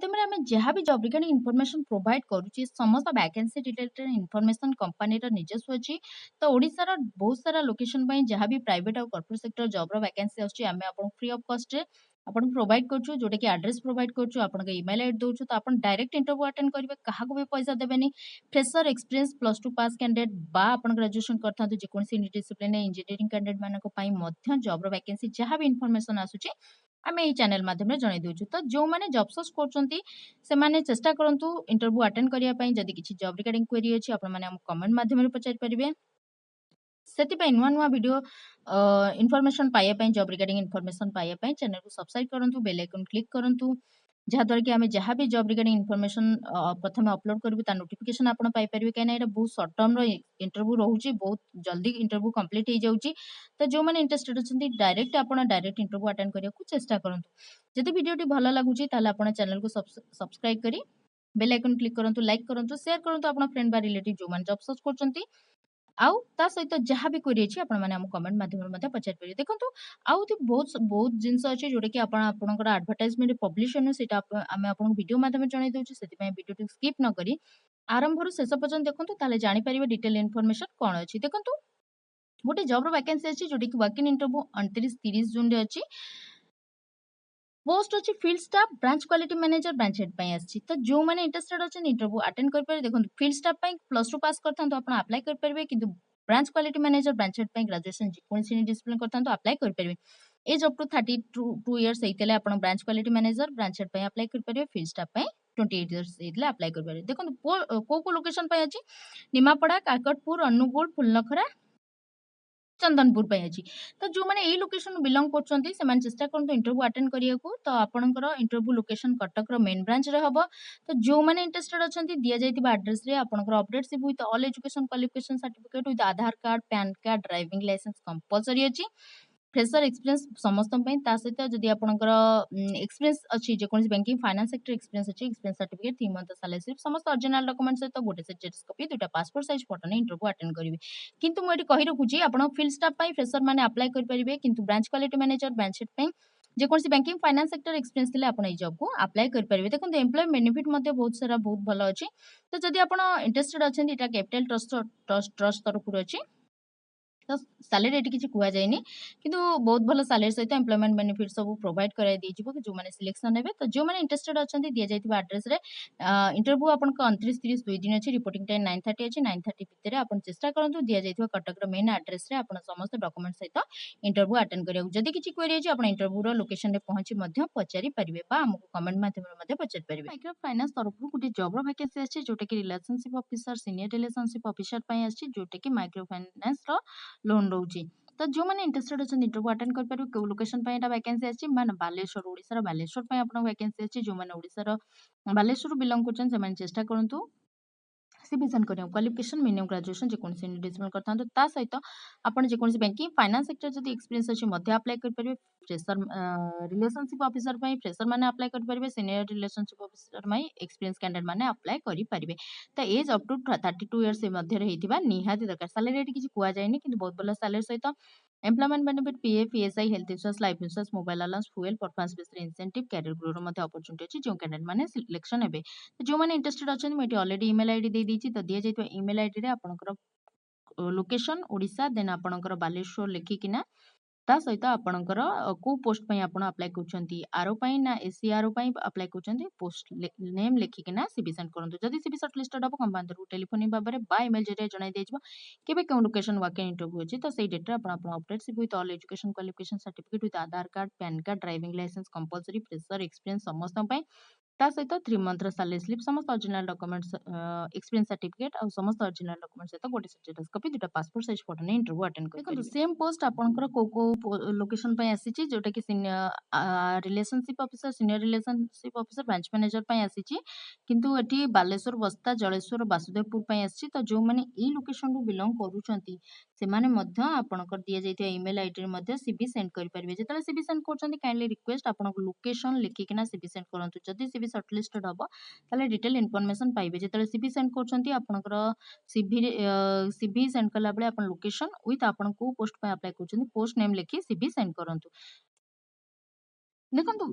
माध्यम आम जहाँ भी जॉब रिगार्डिंग इनफॉरमेशन प्रोवाइड करुच्ची समस्त वैकेंसी रिलेटेड इनफॉरमेशन कंपनी निजस्व अच्छी तो ओडिशार बहुत सारा लोकेशन जहाँ भी प्राइवेट और कॉर्पोरेट सेक्टर जॉब वैकेंसी आम आपको फ्री ऑफ कॉस्ट आपन प्रोवाइड करछु जोटा कि एड्रेस प्रोवाइड करछु आपन के ईमेल आईडी दोछु तो आपन डायरेक्ट इंटरव्यू अटेंड करिवे काहा को भी पैसा देबेनी फ्रेशर एक्सपीरियंस +2 पास कैंडिडेट बा आपन ग्रेजुएशन करथांतु जे कोनसी डिसिप्लिन इंजीनियरिंग कैंडिडेट मानको पई मध्य जॉब रो वैकेंसी जहाँ भी इनफॉरमेशन आसुची आमे एई चैनल माध्यम रे जणाई दोछु तो जो माने जॉब सर्च करचंती से माने चेष्टा करंतु इंटरव्यू अटेंड करिया पई जदी किछि जॉब रिगार्डिंग क्वेरी अछि आपन माने हम कमेंट माध्यम रे पचारि परिबे ସେଥିପାଇଁ ନୂଆ ନୂଆ ଭିଡ଼ିଓ ଇନଫର୍ମେସନ୍ ପାଇବା ପାଇଁ ଜବ୍ ରିଗାର୍ଡିଂ ଇନଫର୍ମେସନ୍ ପାଇବା ପାଇଁ ଚ୍ୟାନେଲକୁ ସବସ୍କ୍ରାଇବ୍ କରନ୍ତୁ ବେଲ୍ ଆଇକନ୍ କ୍ଲିକ୍ କରନ୍ତୁ ଯାହାଦ୍ୱାରା କି ଆମେ ଯାହା ବି ଜବ୍ ରିଗାର୍ଡିଂ ଇନଫର୍ମେସନ୍ ପ୍ରଥମେ ଅପଲୋଡ୍ କରିବୁ ତା ନୋଟିଫିକେସନ୍ ଆପଣ ପାଇପାରିବେ କାହିଁକିନା ଏଇଟା ବହୁତ ସର୍ଟ ଟର୍ମର ଇଣ୍ଟରଭ୍ୟୁ ରହୁଛି ବହୁତ ଜଲ୍ଦି ଇଣ୍ଟରଭ୍ୟୁ କମ୍ପ୍ଲିଟ୍ ହେଇଯାଉଛି ତ ଯେଉଁମାନେ ଇଣ୍ଟରେଷ୍ଟେଡ୍ ଅଛନ୍ତି ଆପଣ ଡାଇରେକ୍ଟ ଇଣ୍ଟରଭ୍ୟୁ ଆଟେଣ୍ଡ କରିବାକୁ ଚେଷ୍ଟା କରନ୍ତୁ ଯଦି ଭିଡ଼ିଓଟି ଭଲ ଲାଗୁଛି ତାହେଲେ ଆପଣ ଚ୍ୟାନେଲକୁ ସବସ୍କ୍ରାଇବ୍ କରି ବେଲ୍ ଆଇକନ୍ କ୍ଲିକ୍ କରନ୍ତୁ ଲାଇକ୍ କରନ୍ତୁ ସେୟାର କରନ୍ତୁ ଆପଣ ଫ୍ରେଣ୍ଡ ବା ରିଲେଟିଭ୍ ଯେଉଁମାନେ ଜବ୍ ସର୍ଚ୍ଚ କରୁଛନ୍ତି आउ ता सहित जहाँ भी क्वेरी अछि आपण माने हम कमेंट माध्यम रे मते पचारि परिबे देखंतु आउ बहुत बहुत जिंस अछि जोटा कि आपनकर एडवर्टाइजमेंट पब्लिश होनो सेटा आमे आपन वीडियो माध्यम रे जणाई दोछु सेति पय वीडियो स्किप न करी आरंभ रु शेष पर्यंत देखंतु ताले जानि परिबे डिटेल इन्फॉर्मेशन कोन अछि देखंतु गोटे जॉब रो वैकेंसी अछि जोटा कि वर्क इन इंटरव्यू 29-30 जून रे अछि पोस्ट अच्छी field staff branch quality manager branch head पे आछि तो जो माने इंटरेस्टेड अछन इंटरव्यू अटेंड कर पारे देखो फील्ड स्टाफ पे +2 पास करथां तो आपण अप्लाई कर पारबे किंतु branch quality manager branch head पे ग्रेजुएशन कोनसी डिसिप्लिन करथां तो अप्लाई कर पारबे एज अप टू 32 इयर्स हेतले आपण branch quality manager branch head पे अप्लाई कर पारबे फील्ड स्टाफ पे 28 इयर्स हेतले अप्लाई कर पारबे देखो को लोकेशन पे अछि निमापड़ा काकटपुर अनुगुल फुलनखरा चंदनपुर पे अछि तो जो माने एई लोकेशन बिलोंग करछंती से माने चेष्टा करन इंटरव्यू अटेंड करियाकू तो आपनकर इंटरव्यू लोकेशन कटक रो मेन ब्रांच रे हबो तो जो माने इंटरेस्टेड अछंती दिया जायतिबा एड्रेस रे आपनकर अपडेट सिप with all education qualification certificate with Aadhaar card PAN card driving licence compulsory अछि फ्रेशर एक्सपीरियंस समस्त सहित जदि आपनकर एक्सपीरियंस अच्छी जेकोसी बैंकिंग फाइनेंस सेक्टर एक्सपीरियंस अच्छी experience certificate 3 month salary slip समस्त ओरिजिनल डॉक्यूमेंट सहित गोटे सेट जेरॉक्स कॉपी दुटा पासपोर्ट साइज फोटो ने इंटरव्यू अटेंड करिवे किंतु मु एटी कहि रखुची आपण फील्ड स्टाफ पई फ्रेशर माने अप्लाई कर परिबे किंतु branch quality manager branch head पई जेकोसी बैंकिंग फाइनेंस सेक्टर एक्सपीरियंस थिले आपण ए जॉब को अप्लाई कर परिबे देखो एम्प्लॉय बेनिफिट मध्ये बहुत सारा बहुत भलो अछि तो जदि आपण इंटरेस्टेड अछन एटा कैपिटल ट्रस्ट तरफ अछि तो सैलरी एटी किछि कुआ जायनी किंतु बहुत भलो सैलरी सहित एम्प्लॉयमेंट बेनिफिट सब प्रोवाइड कराई दी जिवो कि जो माने सिलेक्शन हेबे तो जो माने इंटरेस्टेड अछंती दिया जायतिबा एड्रेस रे इंटरव्यू आपन को 29-30 2 दिन अछि रिपोर्टिंग टाइम 9:30 अछि 9:30 भितरे आपन चेष्टा करंतु दिया जायतिबा कटक रो मेन एड्रेस रे आपन समस्त डॉक्यूमेंट सहित इंटरव्यू अटेंड करियो जदि किछि क्वेरी अछि आपन इंटरव्यू रो लोकेशन रे पहुंची मध्य पचारि परिबे बा हमको कमेंट माध्यम रे मध्य पचारि परिबे माइक्रो फाइनेंस तरफ रु गुटे जॉब रो वैकेंसी अछि जोटा कि relationship officer senior relationship officer पई अछि जोटा कि माइक्रो फाइनेंस रो लोन रोची तो जो मैंने इंटरेस्टेड अच्छे इंटरव्यू अटेंड कर पारे को लोकेशन पे एटा वैकेंसी अछि माने बालेश्वर ओडिसा बालेश्वर पे आपन वैकेंसी अछि जो माने ओडिसा बालेश्वर बिलोंग करछन से माने चेष्टा करंतु सिबिसन करियो क्वालिफिकेशन मिनिमम ग्रेजुएशन जे कोनसी डिसिप्लिन करथां तो ता सहित आपण जे कोनसी बैंकिंग फाइनेंस सेक्टर जदी एक्सपीरियंस अछि मध्य अप्लाई कर परिबे फ्रेशर रिलेशनशिप ऑफिसर पई फ्रेशर माने अप्लाई कर परिबे सीनियर रिलेशनशिप ऑफिसर माई एक्सपीरियंस कैंडिडेट माने अप्लाई करि परिबे तो एज अप टू 32 इयर्स मध्य रहितिबा निहाती दरकार सैलरी रेट किछि कुआ जायनी किंतु बहुत भलो सैलरी सहित employment benefit PF ESI health insurance life insurance mobile allowance fuel performance based incentive career growth मध्ये अपॉर्चुनिटी अछि जो कैंडिडेट माने सिलेक्शन हेबे जो माने इंटरेस्टेड अछन मैं ऑलरेडी ईमेल आईडी दे दीची तो दिया जाय ईमेल आईडी रे आपनकर लोकेशन ओडिसा देन आपनकर बालेश्वर लेखिकिना ता सहित आपनकर को पोस्ट पई आपण अप्लाई करछंती आरो पई ना एसीआर पई अप्लाई करछंती पोस्ट नेम लेखिकिना सीबी सेंड करंतु जदी सीबी शॉर्ट लिस्टेड हो कंपाउंडर को टेलीफोन बाबरे बा ईमेल जरिए जणाई देजबो केबे कोन लोकेशन वाके इंटरव्यू अछि तो सेही डेट रे आपण अपडेट सिप with all education qualification certificate with Aadhaar card PAN card driving licence compulsory fresher experience समस्त पई ता सहित 3 मंथ सैलरी स्लिप समस्त ओरिजिनल डॉक्यूमेंट्स एक्सपीरियंस सर्टिफिकेट और समस्त ओरिजिनल डॉक्यूमेंट्स सहित गोटे सेट कॉपी दुटा पासपोर्ट साइज फोटो ने इंटरव्यू अटेंड कर देखो सेम पोस्ट आपनकर को लोकेशन पे आसीची जोटा कि relationship officer senior relationship officer branch manager पे आसीची किंतु एठी बालेश्वर बस्ता जलेश्वर वासुदेवपुर पे आसीची तो जो माने ई लोकेशन रु बिलोंग करूचंती से माने मध्य आपनकर दिया जायतिया ईमेल आईडी रे मध्य सीबी सेंड करि परिबे जेतले सीबी सेंड करचंती काइंडली रिक्वेस्ट आपनकर लोकेशन लिखिकिना सीबी सेंड करंतु जदी सीबी शॉर्टलिस्टेड हबो ताले डिटेल इन्फॉर्मेशन पाइबे जेतले सीबी सेंड करचंती आपनकर सीबी सेंड कला बेले आपन लोकेशन विथ आपन को पोस्ट पे अप्लाई करचंती पोस्ट नेम लिखि सीबी सेंड करंतु ଦେଖନ୍ତୁ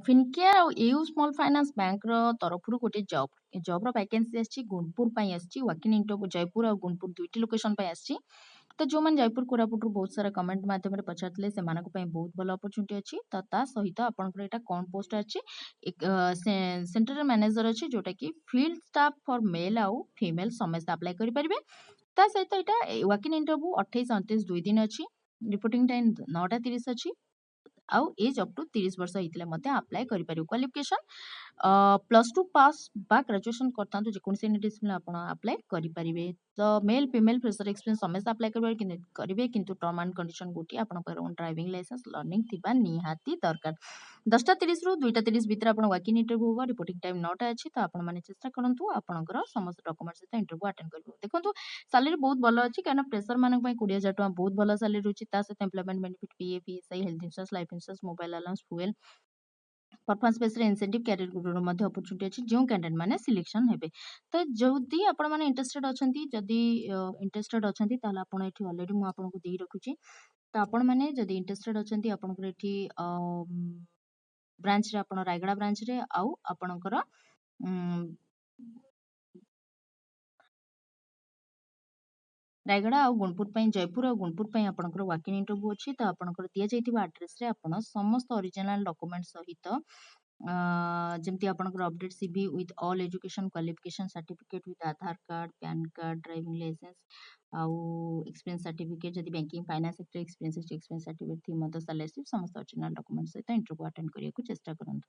ଫିନକେୟାର ଆଉ ଏୟୁ ସ୍ମଲ୍ ଫାଇନାନ୍ସ ବ୍ୟାଙ୍କର ତରଫରୁ ଗୋଟେ ଜବ୍ର ଭ୍ୟାକେନ୍ସି ଆସିଛି ଗୁଣପୁର ପାଇଁ ଆସିଛି ୱାକିଂ ଇଣ୍ଟରଭ୍ୟୁ ଜୟପୁର ଆଉ ଗୁଣପୁର ଦୁଇଟି ଲୋକେସନ ପାଇଁ ଆସିଛି। ତ ଯେଉଁମାନେ ଜୟପୁର କୋରାପୁଟରୁ ବହୁତ ସାରା କମେଣ୍ଟ ମାଧ୍ୟମରେ ପଚାରିଥିଲେ ସେମାନଙ୍କ ପାଇଁ ବହୁତ ଭଲ ଅପରଚ୍ୟୁନିଟି ଅଛି। ତ ତା ସହିତ ଆପଣଙ୍କର ଏଇଟା କ'ଣ ପୋଷ୍ଟ ଅଛି ସେଣ୍ଟର ମ୍ୟାନେଜର ଅଛି ଯୋଉଟାକି ଫିଲ୍ଡ ଷ୍ଟାଫ୍ ଫର୍ ମେଲ୍ ଆଉ ଫିମେଲ୍ ସମସ୍ତେ ଆପ୍ଲାଏ କରିପାରିବେ। ତା ସହିତ ଏଇଟା ୱାକିଂ ଇଣ୍ଟରଭ୍ୟୁ 28-29 2 ଦିନ ଅଛି। ରିପୋର୍ଟିଂ ଟାଇମ୍ 9ଟା 30 ଅଛି। ଆଉ ଏଜ୍ ଅପ୍ ଟୁ 30 ବର୍ଷ ହେଇଥିଲେ ମଧ୍ୟ ଆପ୍ଲାଏ କରିପାରିବେ। କ୍ୱାଲିଫିକେସନ୍ +2 ପାସ୍ ବା ଗ୍ରାଜୁଏସନ୍ କରିଥାନ୍ତୁ ଯେକୌଣସି ଡିସିପ୍ଲିନ୍ ଆପଣ ଆପ୍ଲାଏ କରିପାରିବେ। ତ ମେଲ୍ ଫିମେଲ୍ ଫ୍ରେସର ଏକ୍ସପିରିଏନ୍ସ ସମସ୍ତେ ଆପ୍ଲାଏ କରିବେ କିନ୍ତୁ ଟର୍ମ ଆଣ୍ଡ କଣ୍ଡିସନ୍ ଗୋଟିଏ ଆପଣଙ୍କର ଓନ୍ ଡ୍ରାଇଭିଂ ଲାଇସେନ୍ସ ଲର୍ଣ୍ଣିଂ ଥିବା ନିହାତି ଦରକାର। 10ଟା 30ରୁ 2ଟା 30 ଭିତରେ ଆପଣ ୱାକିଂ ଇଣ୍ଟରଭ୍ୟୁ ହେବ। ରିପୋର୍ଟିଂ ଟାଇମ୍ 9ଟା ଅଛି। ତ ଆପଣମାନେ ଚେଷ୍ଟା କରନ୍ତୁ ଆପଣଙ୍କର ସମସ୍ତ ଡକୁମେଣ୍ଟ ସହିତ ଇଣ୍ଟରଭ୍ୟୁ ଆଟେଣ୍ଡ କରିବାକୁ। ଦେଖନ୍ତୁ ସାଲେରୀ ବହୁତ ଭଲ ଅଛି କାରଣ ପ୍ରେସର ମାନଙ୍କ ପାଇଁ 20,000 ଟଙ୍କା ବହୁତ ଭଲ ସାଲେରୀ ରହୁଛି। ତା ସହିତ employment benefit PF ESI health insurance life insurance mobile allowance fuel performance base रे इंसेंटिव कैरियर ग्रुप मध्ये अपॉर्चुनिटी अछि जो कैंडिडेट माने सिलेक्शन हेबे। तो जदि आपण माने इंटरेस्टेड अछंती जदि इंटरेस्टेड अछंती ताला आपण एठी ऑलरेडी मु आपन को देई रखुची। तो आपण माने जदि इंटरेस्टेड अछंती आपण को एठी ब्रांच रे आपण रायगड़ा ब्रांच रे आउ आपणकर रायगड़ा आउ गुणपुर ପାଇଁ जयपुर ଆଉ ଗୁଣପୁର ପାଇଁ ଆପଣଙ୍କର ୱାକିଂ ଇଣ୍ଟରଭ୍ୟୁ ଅଛି। ତ ଆପଣଙ୍କର ଦିଆଯାଇଥିବା ଆଡ୍ରେସରେ ଆପଣ ସମସ୍ତ ଅରିଜିନାଲ ଡକୁମେଣ୍ଟ ସହିତ ଯେମିତି ଆପଣଙ୍କର update CV with all education qualification certificate with Aadhaar card PAN card driving licence ଆଉ ଏକ୍ସପିରିଏନ୍ସ ସାର୍ଟିଫିକେଟ୍ ଯଦି ବ୍ୟାଙ୍କିଂ ଫାଇନାନ୍ସ ସେକ୍ଟର ଏକ୍ସପିରିଏନ୍ସ ଅଛି ଏକ୍ସପିରିଏନ୍ସ ସାର୍ଟିଫିକେଟ୍ ଥିବ ମଧ୍ୟ ସାଲେରୀ ସମସ୍ତ ଅରିଜିନାଲ ଡକୁମେଣ୍ଟ ସହିତ ଇଣ୍ଟରଭ୍ୟୁ ଆଟେଣ୍ଡ କରିବାକୁ ଚେଷ୍ଟା କରନ୍ତୁ।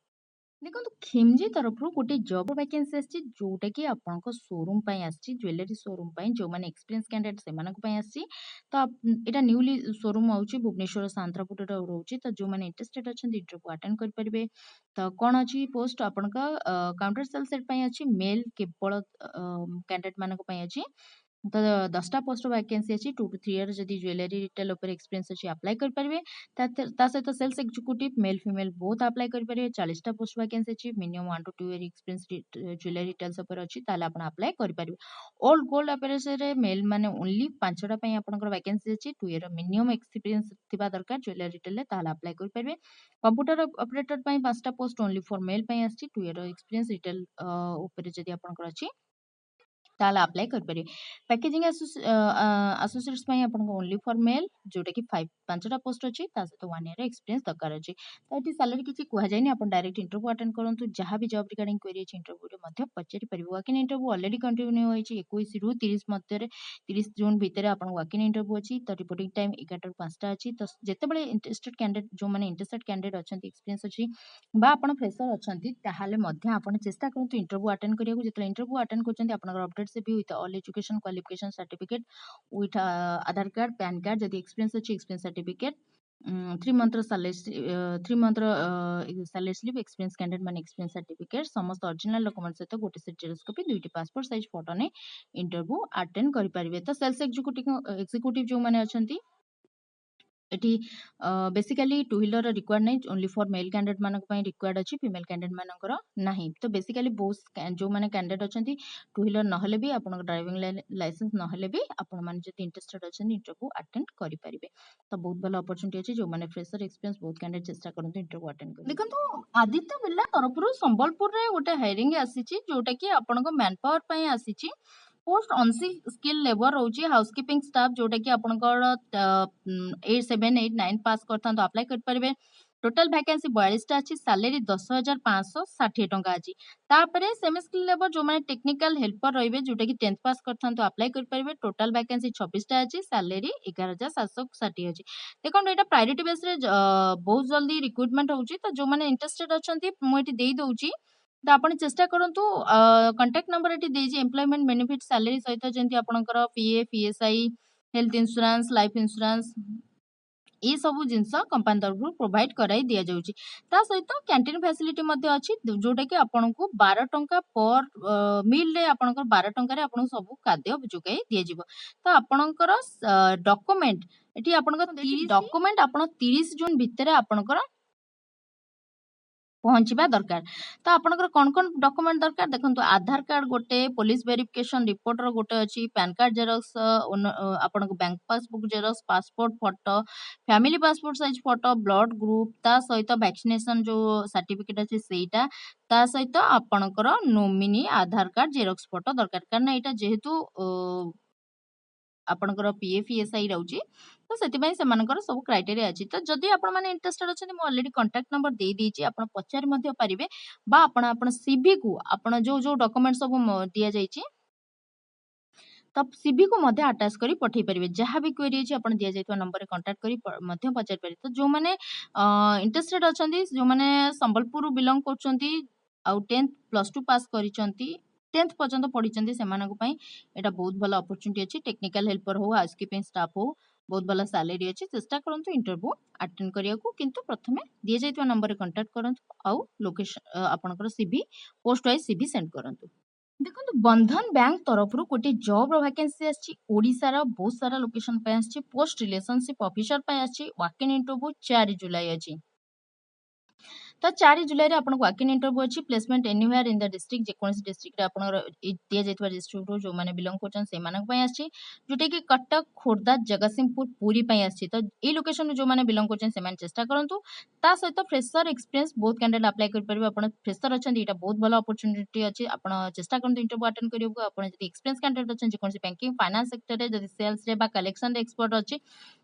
ଦେଖନ୍ତୁ ଖିମଜି ତରଫରୁ ଗୋଟେ ଜବ୍ ଭ୍ୟାକେନ୍ସି ଆସିଛି ଯୋଉଟାକି ଆପଣଙ୍କ ସୋରୁମ୍ ପାଇଁ ଆସିଛି ଜୁଏଲାରୀ ସୋରୁମ୍ ପାଇଁ ଯୋଉମାନେ ଏକ୍ସପିରିଏନ୍ସ କ୍ୟାଣ୍ଡିଡେଟ୍ ସେମାନଙ୍କ ପାଇଁ ଆସିଛି। ତ ଏଇଟା ନ୍ୟୁଲି ସୋରୁମ୍ ହେଉଛି ଭୁବନେଶ୍ୱର ସାନ୍ତ୍ରାପୁରରେ ରହୁଛି। ତ ଯୋଉମାନେ ଇଣ୍ଟରେଷ୍ଟେଡ୍ ଅଛନ୍ତି ଇଣ୍ଟରଭ୍ୟୁ ଆଟେଣ୍ଡ କରିପାରିବେ। ତ କ'ଣ ଅଛି ପୋଷ୍ଟ ଆପଣଙ୍କ କାଉଣ୍ଟର ସେଲ୍ ସେଟ୍ ପାଇଁ ଅଛି ମେଲ୍ କେବଳ କ୍ୟାଣ୍ଡିଡେଟ୍ ମାନଙ୍କ ପାଇଁ ଅଛି। ତ 10ଟା ପୋଷ୍ଟ ଭ୍ୟାକେନ୍ସି ଅଛି 2 to 3 ଇୟର ଯଦି ଜୁଏଲାରୀ ରିଟେଲ ଉପରେ ଏକ୍ସପିରିଏନ୍ସ ଅଛି ଆପ୍ଲାଏ କରିପାରିବେ। ତା ସହିତ sales executive male female both apply କରିପାରିବେ। 40ଟା ପୋଷ୍ଟ ଭ୍ୟାକେନ୍ସି ଅଛି minimum 1 to 2 year experience jewellery retails ଉପରେ ଅଛି ତାହେଲେ ଆପଣ ଆପ୍ଲାଏ କରିପାରିବେ। ଓଲ୍ଡ ଗୋଲ୍ଡ ଆପେରେସରେ ମେଲ୍ ମାନେ ଓନ୍ଲି 5ଟା ପାଇଁ ଆପଣଙ୍କର ଭ୍ୟାକେନ୍ସି ଅଛି 2 ଇୟର ମିନିମମ୍ ଏକ୍ସପିରିଏନ୍ସ ଥିବା ଦରକାର ଜୁଏଲାରୀ ରିଟେଲରେ ତାହେଲେ ଆପ୍ଲାଏ କରିପାରିବେ। କମ୍ପ୍ୟୁଟର ଅପରେଟର ପାଇଁ 5ଟା ପୋଷ୍ଟ ଓନ୍ଲି ଫର୍ ମେଲ୍ ପାଇଁ ଆସିଛି 2 ଇୟର ଏକ୍ସପିରିଏନ୍ସ ରିଟେଲ ଉପରେ ଯଦି ଆପଣଙ୍କର ଅଛି ତାହେଲେ ଆପ୍ଲାଏ କରିପାରିବେ। ପ୍ୟାକେଜିଂ ଆସୋସିଏଟ୍ସ ପାଇଁ ଆପଣଙ୍କ ଓନ୍ଲି ଫର୍ ମେଲ୍ ଯୋଉଟାକି 5ଟା ପୋଷ୍ଟ ଅଛି ତା ସହିତ 1 ଇୟର ଏକ୍ସପିରିଏନ୍ସ ଦରକାର ଅଛି। ତ ଏଠି ସାଲେରୀ କିଛି କୁହାଯାଇନି ଆପଣ ଡାଇରେକ୍ଟ ଇଣ୍ଟରଭ୍ୟୁ ଆଟେଣ୍ଡ କରନ୍ତୁ ଯାହା ବି ଜବ୍ ରିଗାର୍ଡିଂ କ୍ୱେରି ଅଛି ଇଣ୍ଟରଭ୍ୟୁରେ ମଧ୍ୟ ପଚାରି ପାରିବେ। ୱାକିଂ ଇଣ୍ଟରଭ୍ୟୁ ଅଲରେଡି କଣ୍ଟିନ୍ୟୁ ହୋଇଛି 21ରୁ 30 ମଧ୍ୟରେ 30 ଜୁନ୍ ଭିତରେ ଆପଣଙ୍କ ୱାକିଂ ଇଣ୍ଟରଭ୍ୟୁ ଅଛି। ତ ରିପୋର୍ଟିଂ ଟାଇମ୍ 11ରୁ 5ଟା ଅଛି। ତ ଯେତେବେଳେ ଇଣ୍ଟରେଷ୍ଟେଡ୍ କ୍ୟାଣ୍ଡିଡେଟ୍ ଯୋଉମାନେ ଇଣ୍ଟରେଷ୍ଟେଡ୍ କ୍ୟାଣ୍ଡିଡେଟ୍ ଅଛନ୍ତି ଏକ୍ସପିରିଏନ୍ସ ଅଛି ବା ଆପଣ ଫ୍ରେଶର ଅଛନ୍ତି ତାହେଲେ ମଧ୍ୟ ଆପଣ ଚେଷ୍ଟା କରନ୍ତୁ ଇଣ୍ଟରଭ୍ୟୁ ଆଟେଣ୍ଡ କରିବାକୁ। ଯେତେବେଳେ ଇଣ୍ଟରଭ୍ୟୁ ଆଟେଣ୍ଡ କରୁଛନ୍ତି ଆପଣଙ୍କର update CV with all education qualification certificate with Aadhaar card PAN card ଯଦି ଏକ୍ସପିରିଏନ୍ସ ଅଛି experience certificate 3 month salary slip experience candidate ମାନେ ଏକ୍ସପିରିଏନ୍ସ ସାର୍ଟିଫିକେଟ୍ ସମସ୍ତ ଅରିଜିନାଲ ଡକୁମେଣ୍ଟ ସହିତ ଗୋଟେ ସେଟ୍ ଜେରକ୍ସ କପି 2ଟି ପାସପୋର୍ଟ ସାଇଜ୍ ଫଟୋ ନେଇ ଇଣ୍ଟରଭ୍ୟୁ ଆଟେଣ୍ଡ କରିପାରିବେ। ତ ସେଲ୍ସ ଏକ୍ଜିକ୍ୟୁଟିଭ ଯୋଉମାନେ ଅଛନ୍ତି ଏଠି ବେସିକାଲି 2 ହ୍ୱିଲର ରିକ୍ୱାର୍ଡ ନାହିଁ ଓନ୍ଲି ଫର୍ ମେଲ୍ କ୍ୟାଣ୍ଡିଡେଟ୍ ମାନଙ୍କ ପାଇଁ ରିକ୍ୱାର୍ଡ ଅଛି ଫିମେଲ୍ କ୍ୟାଣ୍ଡିଡେଟ୍ ମାନଙ୍କର ନାହିଁ। ତ ବେସିକାଲି ଯୋଉମାନେ କ୍ୟାଣ୍ଡିଡେଟ୍ ଅଛନ୍ତି 2 ହ୍ୱିଲର ନହେଲେ ବି ଆପଣଙ୍କ ଡ୍ରାଇଭିଂ ଲାଇସେନ୍ସ ନହେଲେ ବି ଆପଣମାନେ ଯଦି ଇଣ୍ଟରେଷ୍ଟେଡ୍ ଅଛନ୍ତି ଇଣ୍ଟରଭ୍ୟୁ ଆଟେଣ୍ଡ କରିପାରିବେ। ତ ବହୁତ ଭଲ ଅପରଚ୍ୟୁନିଟି ଅଛି ଯୋଉମାନେ ଫ୍ରେଶର ଏକ୍ସପିରିଏନ୍ସ ବହୁତ କ୍ୟାଣ୍ଡିଡେଟ୍ ଚେଷ୍ଟା କରନ୍ତୁ ଇଣ୍ଟରଭ୍ୟୁ ଆଟେଣ୍ଡ କରିବାକୁ। ଦେଖନ୍ତୁ ଆଦିତ୍ୟ ବିର୍ଲା ତରଫରୁ ସମ୍ବଲପୁରରେ ଗୋଟେ ହାଇରିଂ ଆସିଛି ଯୋଉଟାକି ଆପଣଙ୍କ ମ୍ୟାନ୍ ପାୱାର ପାଇଁ ଆସିଛି। पोस्ट अनस्किल लेबर रोचे हाउसकीपिंग स्टाफ जोटा कि आपनकर 8 7 8 9 पास करता अप्लाई कर पारे। टोटल वैकेंसी 42टा अच्छी सैलरी 10,560 टंका अच्छी। तापर सेमी स्किल लेबर जो मैंने टेक्निकल हेल्पर रही जोटा कि 10th पास करता अप्लाई कर पारे। टोटल वैकेंसी 26टा अच्छी सैलरी 11,760 अच्छी। देखो यहाँ प्रायोरिटी बेस बहुत जल्दी रिक्रुटमेंट होची। तो जो मैंने इंटरेस्टेड अच्छा मुझे दे दूची तो आप चेष्टा करूँ कंटाक्ट नंबर ये एम्प्लॉयमेंट बेनिफिट सैलरी सहित जमी आपंकर PF ESI health insurance life insurance ये सब जिनस कंपनी तरफ प्रोवाइड कराई दि जाऊँगी। ता सहित कैंटीन फैसिलिटी अच्छी जोटा कि आपन को 12 टंका पर मील रे आपनकर 12 टंका रे आपन सब खाद्य जोगाई दि जाव। तो आपनकर डॉक्यूमेंट एटी आपनकर डॉक्यूमेंट आपन 30 जून भितर आपनकर ପହଞ୍ଚିବା ଦରକାର। ତ ଆପଣଙ୍କର କ'ଣ କ'ଣ ଡକୁମେଣ୍ଟ ଦରକାର ଦେଖନ୍ତୁ ଆଧାର କାର୍ଡ଼ ଗୋଟେ, ପୋଲିସ ଭେରିଫିକେସନ୍ ରିପୋର୍ଟର ଗୋଟେ ଅଛି, ପ୍ୟାନ୍ କାର୍ଡ଼ ଜେରକ୍ସ, ଆପଣଙ୍କ bank passbook xerox, passport photo, family passport size photo, blood group, ତା ସହିତ ଭ୍ୟାକ୍ସିନେସନ୍ ଯୋଉ ସାର୍ଟିଫିକେଟ୍ ଅଛି ସେଇଟା, ତା ସହିତ ଆପଣଙ୍କର ନୋମିନି ଆଧାର କାର୍ଡ଼ ଜେରକ୍ସ ଫଟୋ ଦରକାର। କାରଣ ଏଇଟା ଯେହେତୁ ଆପଣଙ୍କର ପିଏଫ୍ ଇଏସ୍ଆଇ ରହୁଛି ତ ସେଥିପାଇଁ ସେମାନଙ୍କର ସବୁ କ୍ରାଇଟେରିଆ ଅଛି। ତ ଯଦି ଆପଣମାନେ ଇଣ୍ଟରେଷ୍ଟେଡ୍ ଅଛନ୍ତି ମୁଁ ଅଲରେଡି କଣ୍ଟାକ୍ଟ ନମ୍ବର ଦେଇଦେଇଛି, ଆପଣ ପଚାରି ମଧ୍ୟ ପାରିବେ ବା ଆପଣ ସିଭିକୁ ଆପଣ ଯୋଉ ଡକୁମେଣ୍ଟ ସବୁ ଦିଆଯାଇଛି ତ ସିଭିକୁ ମଧ୍ୟ ଆଟାଚ୍ କରି ପଠେଇ ପାରିବେ। ଯାହା ବି କ୍ୱେରି ଅଛି ଆପଣ ଦିଆଯାଇଥିବା ନମ୍ବରରେ କଣ୍ଟାକ୍ଟ କରି ମଧ୍ୟ ପଚାରି ପାରିବେ। ତ ଯୋଉମାନେ ଇଣ୍ଟରେଷ୍ଟେଡ୍ ଅଛନ୍ତି, ଯୋଉମାନେ ସମ୍ବଲପୁରରୁ ବିଲଙ୍ଗ କରୁଛନ୍ତି ଆଉ 10th +2 ପାସ୍ କରିଛନ୍ତି, 10th ପର୍ଯ୍ୟନ୍ତ ପଢିଛନ୍ତି, ସେମାନଙ୍କ ପାଇଁ ଏଇଟା ବହୁତ ଭଲ ଅପରଚ୍ୟୁନିଟି ଅଛି। ଟେକ୍ନିକାଲ ହେଲ୍ପର ହଉ, ହାଉସକିପିଂ ଷ୍ଟାଫ୍ ହଉ, ବହୁତ ଭଲ ସାଲେରୀ ଅଛି। ଚେଷ୍ଟା କରନ୍ତୁ ଇଣ୍ଟରଭ୍ୟୁ ଆଟେଣ୍ଡ କରିବାକୁ, କିନ୍ତୁ ପ୍ରଥମେ ଦିଆଯାଇଥିବା ନମ୍ବରରେ କଣ୍ଟାକ୍ଟ କରନ୍ତୁ ଆଉ ଲୋକେସନ ଆପଣଙ୍କର CV post wise CV send କରନ୍ତୁ। ଦେଖନ୍ତୁ ବନ୍ଧନ ବ୍ୟାଙ୍କ ତରଫରୁ ଗୋଟେ ଜବ୍ ର ଭ୍ୟାକେନ୍ସି ଆସିଛି ଓଡ଼ିଶାର ବହୁତ ସାରା ଲୋକେସନ ପାଇଁ ଆସିଛି। ପୋଷ୍ଟ ରିଲେସନସିପ ଅଫିସର ପାଇଁ ଆସିଛି। ୱାକ୍ ଇନ୍ ଇଣ୍ଟରଭ୍ୟୁ 4 ଜୁଲାଇ ଅଛି। ତ 4 ଜୁଲାଇରେ ଆପଣଙ୍କୁ ୱାକ୍ ଇନ୍ ଇଣ୍ଟରଭ୍ୟୁ ଅଛି। ପ୍ଲେସମେଣ୍ଟ ଏନିୱେୟାର ଇନ୍ ଦ ଡିଷ୍ଟ୍ରିକ୍ଟ, ଯେକୌଣସି ଡିଷ୍ଟ୍ରିକ୍ଟରେ ଆପଣଙ୍କର ଦିଆଯାଇଥିବା ଡିଷ୍ଟ୍ରିକ୍ଟରୁ ଯୋଉମାନେ ବିଲଙ୍ଗ କରୁଛନ୍ତି ସେମାନଙ୍କ ପାଇଁ ଆସିଛି, ଯୋଉଟାକି କଟକ, ଖୋର୍ଦ୍ଧା, ଜଗତସିଂହପୁର, ପୁରୀ ପାଇଁ ଆସିଛି। ତ ଏଇ ଲୋକେସନରୁ ଯୋଉମାନେ ବିଲଙ୍ଗ କରୁଛନ୍ତି ସେମାନେ ଚେଷ୍ଟା କରନ୍ତୁ। ତା ସହିତ ଫ୍ରେସର ଏକ୍ସପିରିଏନ୍ସ ବହୁତ କ୍ୟାଣ୍ଡିଡେଟ୍ ଆପ୍ଲାଏ କରିପାରିବେ। ଆପଣ ଫ୍ରେସର ଅଛନ୍ତି, ଏଇଟା ବହୁତ ଭଲ ଅପରଚ୍ୟୁନିଟି ଅଛି। ଆପଣ ଚେଷ୍ଟା କରନ୍ତୁ ଇଣ୍ଟରଭ୍ୟୁ ଆଟେଣ୍ଡ କରିବାକୁ। ଆପଣ ଯଦି ଏକ୍ସପିରିଏନ୍ସ କ୍ୟାଣ୍ଡିଡେଟ୍ ଅଛନ୍ତି, ଯେକୌଣସି ବ୍ୟାଙ୍କିଂ, ଫାଇନାନ୍ସ ସେକ୍ଟରରେ, ଯଦି ସେଲ୍ସରେ ବା କଲେକ୍ସନରେ ଏକ୍ସପର୍ଟ ଅଛି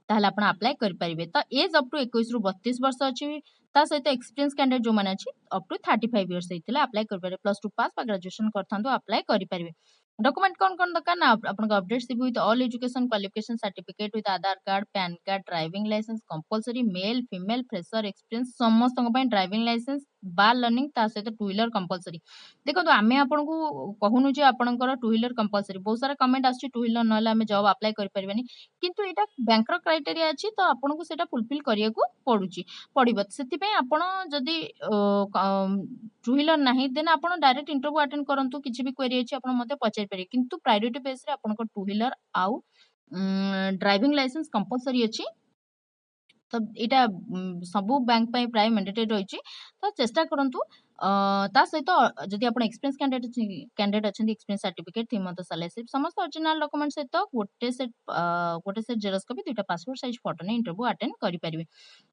ତାହେଲେ ଆପଣ ଆପ୍ଲାଏ କରିପାରିବେ। ତ ଏଜ୍ ଅପ୍ ଟୁ 21ରୁ 32 ବର୍ଷ ଅଛି। ତା ସହିତ ଏକ୍ସପିରିଏନ୍ସ କ୍ୟାଣ୍ଡିଡେଟ୍ ଯୋଉମାନେ ଅଛି ଅପ୍ ଟୁ 35 ଇୟର୍ସ ହେଇଥିଲେ ଆପ୍ଲାଏ କରିପାରିବେ। +2 ପାସ୍ ବା ଗ୍ରାଜୁଏସନ କରିଥାନ୍ତୁ, ଆପ୍ଲାଏ କରିପାରିବେ। ଡକୁମେଣ୍ଟ କ'ଣ କ'ଣ ଦରକାର ନା ଆପଣଙ୍କ update CV with all education qualification certificate with Aadhaar card, PAN card, driving licence compulsory, male female fresher experience ସମସ୍ତଙ୍କ ପାଇଁ ଡ୍ରାଇଭିଂ ଲାଇସେନ୍ସ ବା ଲର୍ଣ୍ଣିଂ, ତା ସହିତ ଟୁ ହ୍ୱିଲର କମ୍ପଲସରି। ଦେଖନ୍ତୁ ଆମେ ଆପଣଙ୍କୁ କହୁନୁ ଯେ ଆପଣଙ୍କର ଟୁ ହ୍ୱିଲର କମ୍ପଲସରି। ବହୁତ ସାରା କମେଣ୍ଟ ଆସୁଛି ଟୁ ହ୍ୱିଲର ନହେଲେ ଆମେ ଜବ୍ ଆପ୍ଲାଏ କରିପାରିବାନି, କିନ୍ତୁ ଏଇଟା ବ୍ୟାଙ୍କର କ୍ରାଇଟେରିଆ ଅଛି ତ ଆପଣଙ୍କୁ ସେଇଟା ଫୁଲଫିଲ୍ କରିବାକୁ ପଡ଼ିବ। ସେଥିପାଇଁ ଆପଣ ଯଦି ଟୁ ହ୍ୱିଲର ନାହିଁ ଦେନ୍ ଆପଣ ଡାଇରେକ୍ଟ ଇଣ୍ଟରଭ୍ୟୁ ଆଟେଣ୍ଡ କରନ୍ତୁ। କିଛି ବି କ୍ୱେରି ଅଛି ଆପଣ ମୋତେ ପଚାରି ପାରିବେ, କିନ୍ତୁ ପ୍ରାୟୋରିଟି ବେସ୍ରେ ଆପଣଙ୍କ ଟୁ ହ୍ୱିଲର ଆଉ ଡ୍ରାଇଭିଂ ଲାଇସେନ୍ସ କମ୍ପଲସରି ଅଛି। ତ ଏଇଟା ସବୁ ବ୍ୟାଙ୍କ ପାଇଁ ପ୍ରାୟ ମ୍ୟାଣ୍ଡେଟରୀ ରହିଛି। ତ ଚେଷ୍ଟା କରନ୍ତୁ। ତା ସହିତ ଯଦି ଆପଣ ଏକ୍ସପିରିଏନ୍ସ କ୍ୟାଣ୍ଡିଡେଟ୍ ଅଛନ୍ତି, experience certificate, 3 month salary slip, ସମସ୍ତ ଅରିଜିନାଲ ଡକୁମେଣ୍ଟ ସହିତ ଗୋଟେ ସେଟ୍ ଜେରକ୍ସ କପି, 2ଟା ପାସପୋର୍ଟ ସାଇଜ ଫଟୋ ନେଇ ଇଣ୍ଟରଭ୍ୟୁ ଆଟେଣ୍ଡ କରିପାରିବେ।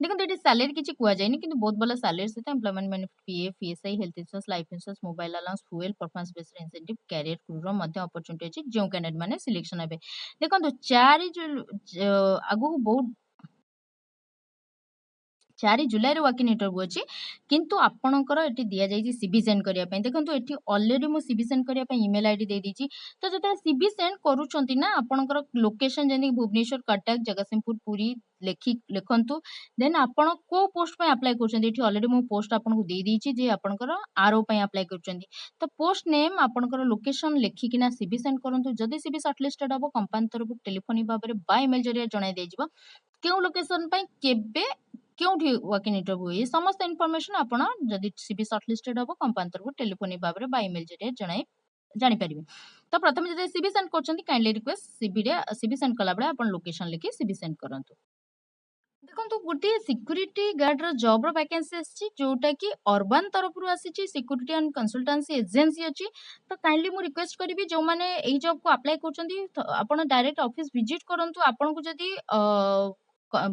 ଦେଖନ୍ତୁ ଏଠି ସାଲେରୀ କିଛି କୁହାଯାଇନି, କିନ୍ତୁ ବହୁତ ଭଲ ସାଲେରୀ ସହିତ employment benefit, PF, ESI, health insurance, life insurance, mobile allowance, fuel, performance based incentive, career growth ମଧ୍ୟ ଅପରଚ୍ୟୁନିଟି ଅଛି ଯେଉଁ କ୍ୟାଣ୍ଡିଡେଟ୍ ମାନେ ସିଲେକ୍ସନ ହେବେ। ଦେଖନ୍ତୁ 4 ଜୁଲାଇରେ ୱାକ୍ ଇନ୍ ଇଣ୍ଟରଭ୍ୟୁ ଅଛି, କିନ୍ତୁ ଆପଣଙ୍କର ଏଠି ଦିଆଯାଇଛି ସିଭି ସେଣ୍ଡ କରିବା ପାଇଁ। ଦେଖନ୍ତୁ ଏଠି ଅଲରେଡି ମୁଁ ସିଭି ସେଣ୍ଡ କରିବା ପାଇଁ ଇମେଲ ଆଇଡି ଦେଇଦେଇଛି। ତ ଯେତେବେଳେ ସିଭି ସେଣ୍ଡ କରୁଛନ୍ତି ନା ଆପଣଙ୍କର ଲୋକେସନ ଯେମିତି ଭୁବନେଶ୍ୱର, କଟକ, ଜଗତସିଂହପୁର, ପୁରୀ ଲେଖନ୍ତୁ। ଦେନ୍ ଆପଣ କୋଉ ପୋଷ୍ଟ ପାଇଁ ଆପ୍ଲାଏ କରୁଛନ୍ତି, ଏଠି ଅଲରେଡି ମୁଁ ପୋଷ୍ଟ ଆପଣଙ୍କୁ ଦେଇଦେଇଛି ଯେ ଆପଣଙ୍କର ଆରଓ ପାଇଁ ଆପ୍ଲାଏ କରୁଛନ୍ତି। ତ ପୋଷ୍ଟ ନେମ୍ ଆପଣଙ୍କର ଲୋକେସନ ଲେଖିକିନା ସିଭି ସେଣ୍ଡ କରନ୍ତୁ। ଯଦି ସିଭି ସର୍ଟଲିଷ୍ଟେଡ୍ ହବ କମ୍ପାନୀ ତରଫରୁ ଟେଲିଫୋନିକ ଭାବରେ ବା ଇମେଲ ଜରିଆରେ ଜଣାଇ ଦିଆଯିବ କେଉଁ ଲୋକେସନ ପାଇଁ କେବେ କେଉଁଠି ୱାକ୍ ଇନ୍ ଇଣ୍ଟରଭ୍ୟୁ, ଏ ସମସ୍ତ ଇନଫର୍ମେସନ ଆପଣ ଯଦି ସିଭି ସର୍ଟଲିଷ୍ଟେଡ୍ ହବ କମ୍ପାନୀ ତରଫରୁ ଟେଲିଫୋନିକ ଭାବରେ ବା ଇମେଲ ଜରିଆରେ ଜାଣିପାରିବେ। ତ ପ୍ରଥମେ ଯଦି ସିଭି ସେଣ୍ଡ କରୁଛନ୍ତି କାଇଣ୍ଡଲି ରିକ୍ୱେଷ୍ଟ ସିଭି ସେଣ୍ଡ କଲାବେଳେ ଆପଣ ଲୋକେସନ ଲେଖି ସିଭି ସେଣ୍ଡ କରନ୍ତୁ। ଦେଖନ୍ତୁ ଗୋଟିଏ ସିକ୍ୟୁରିଟି ଗାର୍ଡର ଜବର ଭ୍ୟାକେନ୍ସି ଆସିଛି, ଯୋଉଟା କି ଅର୍ବାନ ତରଫରୁ ଆସିଛି। ସିକ୍ୟୁରିଟି ଆଣ୍ଡ କନସଲଟାନ୍ସି ଏଜେନ୍ସି ଅଛି। ତ କାଇଣ୍ଡଲି ମୁଁ ରିକ୍ୱେଷ୍ଟ କରିବି ଯୋଉମାନେ ଏଇ ଜବକୁ ଆପ୍ଲାଏ କରୁଛନ୍ତି ଆପଣ ଡାଇରେକ୍ଟ ଅଫିସ ଭିଜିଟ୍ କରନ୍ତୁ। ଆପଣଙ୍କୁ ଯଦି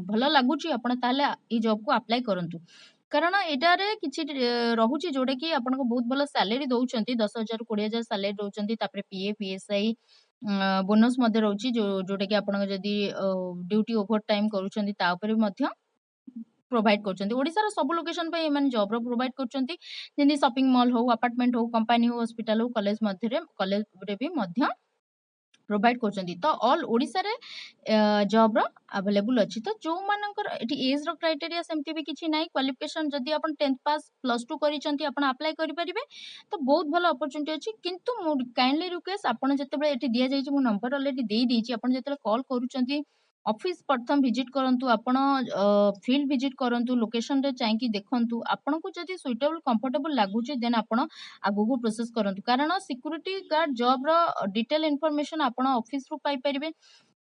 ଭଲ ଲାଗୁଛି ଆପଣ ତାହେଲେ ଏଇ ଜବକୁ ଆପ୍ଲାଏ କରନ୍ତୁ। କାରଣ ଏଟାରେ କିଛି ରହୁଛି ଯୋଉଟା କି ଆପଣଙ୍କୁ ବହୁତ ଭଲ ସାଲେରୀ ଦଉଛନ୍ତି, 10,000 ରୁ 20,000 ସାଲେରୀ ଦଉଛନ୍ତି। ତାପରେ ପିଏଫ୍, ଇଏସ୍ଆଇ, ବୋନସ୍ ମଧ୍ୟ ରହୁଛି, ଯୋଉଟା କି ଆପଣଙ୍କ ଯଦି ଡ୍ୟୁଟି ଓଭର ଟାଇମ୍ କରୁଛନ୍ତି ତା ଉପରେ ମଧ୍ୟ ପ୍ରୋଭାଇଡ କରୁଛନ୍ତି। ଓଡ଼ିଶାର ସବୁ ଲୋକେସନ ପାଇଁ ଏମାନେ ଜବର ପ୍ରୋଭାଇଡ କରୁଛନ୍ତି, ଯେମିତି ସପିଂ ମଲ୍ ହଉ, ଆପାର୍ଟମେଣ୍ଟ ହଉ, କମ୍ପାନୀ ହଉ, ହସ୍ପିଟାଲ ହଉ, କଲେଜରେ ବି ମଧ୍ୟ ପ୍ରୋଭାଇଡ କରୁଛନ୍ତି। ତ ଅଲ୍ ଓଡ଼ିଶାରେ ଜବର ଆଭେଲେବୁଲ ଅଛି। ତ ଯୋଉମାନଙ୍କର ଏଠି ଏଜର କ୍ରାଇଟେରିଆ ସେମିତି ବି କିଛି ନାହିଁ। କ୍ୱାଲିଫିକେସନ ଯଦି ଆପଣ 10th ପାସ୍ +2 କରିଛନ୍ତି ଆପଣ ଆପ୍ଲାଏ କରିପାରିବେ। ତ ବହୁତ ଭଲ ଅପରଚ୍ୟୁନିଟି ଅଛି। କିନ୍ତୁ ମୁଁ କାଇଣ୍ଡଲି ରିକ୍ୱେଷ୍ଟ ଆପଣ ଯେତେବେଳେ ଏଠି ଦିଆଯାଇଛି, ମୁଁ ନମ୍ବର ଅଲରେଡି ଦେଇଦେଇଛି, ଆପଣ ଯେତେବେଳେ କଲ୍ କରୁଛନ୍ତି ଅଫିସ ପ୍ରଥମ ଭିଜିଟ୍ କରନ୍ତୁ। ଆପଣ ଫିଲ୍ଡ ଭିଜିଟ୍ କରନ୍ତୁ, ଲୋକେସନରେ ଯାଇକି ଦେଖନ୍ତୁ। ଆପଣଙ୍କୁ ଯଦି ସୁଇଟେବଲ କମ୍ଫର୍ଟେବଲ ଲାଗୁଛି ଦେନ୍ ଆପଣ ଆଗକୁ ପ୍ରୋସେସ କରନ୍ତୁ। କାରଣ ସିକ୍ୟୁରିଟି ଗାର୍ଡ ଜବର ଡିଟେଲ ଇନଫର୍ମେସନ ଆପଣ ଅଫିସରୁ ପାଇପାରିବେ।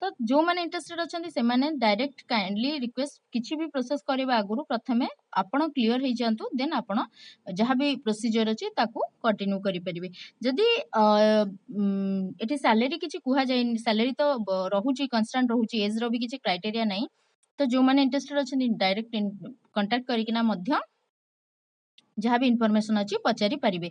तो जो मैंने इंटरेस्टेड अच्छा से मैंने डायरेक्ट काइंडली रिक्वेस्ट किसी भी प्रोसेस करने आगु प्रथमे आपण क्लीयर हो जातु देन आपण जहाँ भी प्रोसीजर अच्छी कंटिन्यू करेंगे जदि ये सैलरी किसी कह जाए सैलरी तो रोचे कन्स्टांट रोचे एज रो भी किसी क्राइटेरिया नहीं तो जो मैंने इंटरेस्टेड अच्छा डायरेक्ट कंटाक्ट करना जहाँ भी इनफॉरमेशन अच्छी पचारि पारे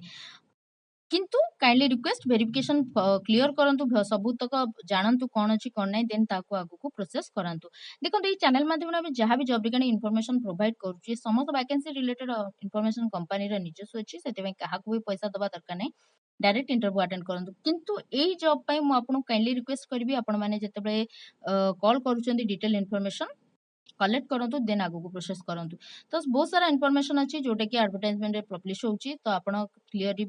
किंतु काइंडली रिक्वेस्ट वेरिफिकेशन क्लियर करंतु सबुतक जानतु कौन अच्छी कौन नहीं देन ताको आगु को प्रोसेस करंतु देखो ये चैनल माध्यम में जहाँ भी जॉब रिगार्डिंग इनफॉरमेशन प्रोवाइड करूची समस्त वैकेंसी रिलेटेड इनफॉरमेशन कंपनी रा निजस्व अछि सेते काहाकू भी पैसा दबा दरकार नहीं डायरेक्ट इंटरव्यू अटेंड करंतु किंतु एई जॉब पई मु आपन काइंडली रिक्वेस्ट करबी आपण माने जते कॉल करूचंदी डिटेल इनफॉरमेशन कलेक्ट करंतु देन आगु को प्रोसेस करंतु तो बहुत सारा इनफॉरमेशन अच्छी जोटा कि एडवर्टाइजमेंट रे पब्लिश होची तो आपण क्लियरली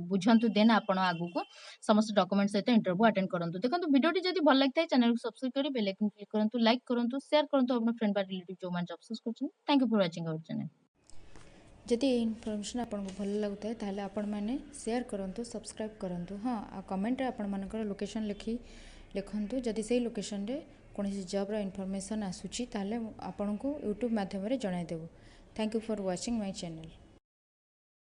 बुझंतु देन आपण आगु को समस्त डॉक्यूमेंट सहित इंटरव्यू अटेंड करंतु देखंतु वीडियोटी जदि भल लगता है चैनल को सब्सक्राइब करी बेल आइकन क्लिक करंतु लाइक करंतु शेयर करंतु अपन फ्रेंड बा रिलेटिव जो मान जॉब सर्च करछन thank you for watching our channel जदि ये इनफॉरमेशन आपको भल लगुता है ताहले आपण माने शेयर करंतु सब्सक्राइब करंतु हाँ आ कमेंट रे आपण मानकर लोकेशन लिखंतु जदि से लोकेशन रे कौन जॉब रो इनफॉरमेशन आसुची ताहले आपण को यूट्यूब माध्यम रे जणाई देबो thank you for watching my channel.